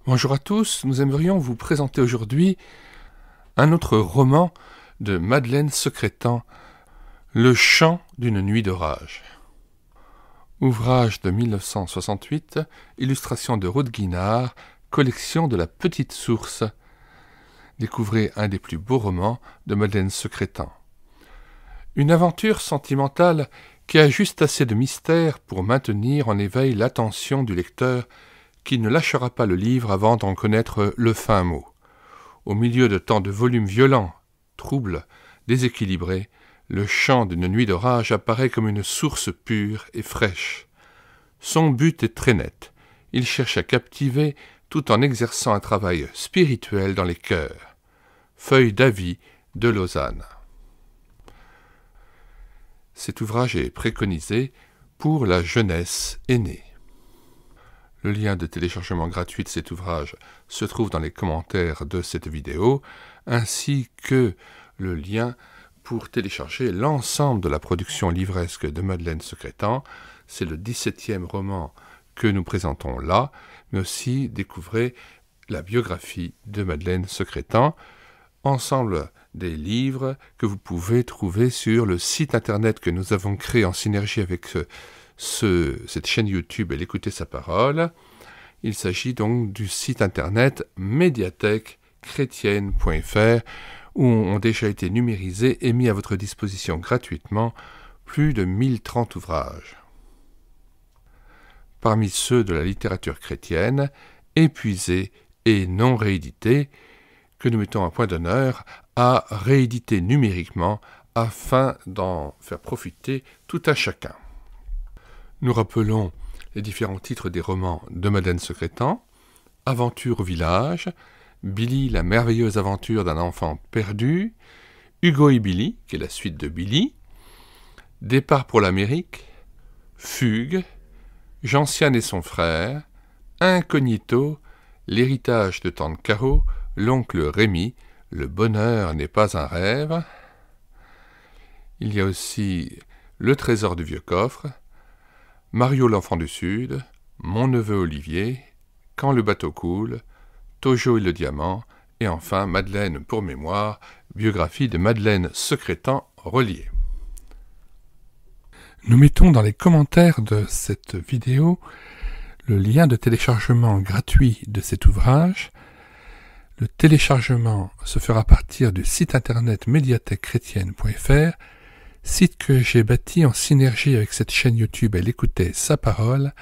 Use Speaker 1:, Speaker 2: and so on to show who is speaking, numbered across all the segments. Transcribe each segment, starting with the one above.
Speaker 1: Bonjour à tous, nous aimerions vous présenter aujourd'hui un autre roman de Madeleine Secrétan, Le chant d'une nuit d'orage. Ouvrage de 1968, illustration de Ruth Guinard, collection de La Petite Source. Découvrez un des plus beaux romans de Madeleine Secrétan. Une aventure sentimentale qui a juste assez de mystère pour maintenir en éveil l'attention du lecteur qui ne lâchera pas le livre avant d'en connaître le fin mot. Au milieu de tant de volumes violents, troubles, déséquilibrés, le chant d'une nuit d'orage apparaît comme une source pure et fraîche. Son but est très net. Il cherche à captiver tout en exerçant un travail spirituel dans les cœurs. Feuille d'avis de Lausanne. Cet ouvrage est préconisé pour la jeunesse aînée. Le lien de téléchargement gratuit de cet ouvrage se trouve dans les commentaires de cette vidéo, ainsi que le lien pour télécharger l'ensemble de la production livresque de Madeleine Secrétan. C'est le 17e roman que nous présentons là, mais aussi découvrez la biographie de Madeleine Secrétan, ensemble des livres que vous pouvez trouver sur le site internet que nous avons créé en synergie avec cette chaîne YouTube et l'écouter sa parole. Il s'agit donc du site internet médiathèquechrétienne.fr où ont déjà été numérisés et mis à votre disposition gratuitement plus de 1030 ouvrages. Parmi ceux de la littérature chrétienne, épuisés et non réédités, que nous mettons un point d'honneur à rééditer numériquement afin d'en faire profiter tout un chacun. Nous rappelons les différents titres des romans de Madeleine Secrétan: Aventure au village, Billy, la merveilleuse aventure d'un enfant perdu, Hugo et Billy, qui est la suite de Billy, Départ pour l'Amérique, Fugue, Gentiane et son frère, Incognito, L'héritage de Tante Caro, L'oncle Rémi, Le bonheur n'est pas un rêve. Il y a aussi Le trésor du vieux coffre, Mario l'enfant du Sud, Mon neveu Olivier, Quand le bateau coule, Tojo et le diamant, et enfin Madeleine pour mémoire, biographie de Madeleine Secrétan reliée. Nous mettons dans les commentaires de cette vidéo le lien de téléchargement gratuit de cet ouvrage. Le téléchargement se fera à partir du site internet médiathèquechrétienne.fr, site que j'ai bâti en synergie avec cette chaîne YouTube Elle écoutait sa parole,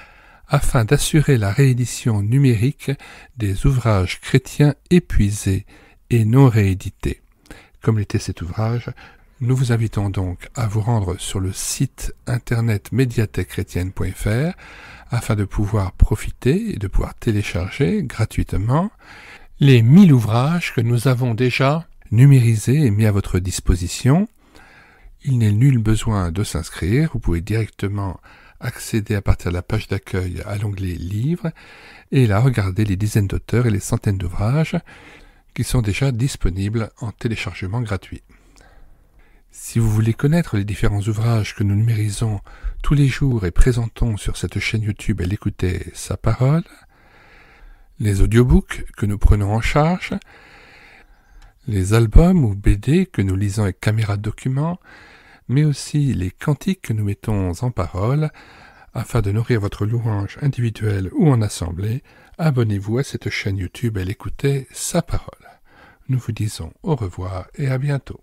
Speaker 1: afin d'assurer la réédition numérique des ouvrages chrétiens épuisés et non réédités. Comme l'était cet ouvrage, nous vous invitons donc à vous rendre sur le site internet médiathèquechrétienne.fr afin de pouvoir profiter et de pouvoir télécharger gratuitement les 1000 ouvrages que nous avons déjà numérisés et mis à votre disposition. Il n'est nul besoin de s'inscrire, vous pouvez directement accéder à partir de la page d'accueil à l'onglet Livres et là regarder les dizaines d'auteurs et les centaines d'ouvrages qui sont déjà disponibles en téléchargement gratuit. Si vous voulez connaître les différents ouvrages que nous numérisons tous les jours et présentons sur cette chaîne YouTube Elle écoutait sa parole, les audiobooks que nous prenons en charge, les albums ou BD que nous lisons avec caméra de document, mais aussi les cantiques que nous mettons en parole, afin de nourrir votre louange individuelle ou en assemblée, abonnez-vous à cette chaîne YouTube Elle écoutait sa parole. Nous vous disons au revoir et à bientôt.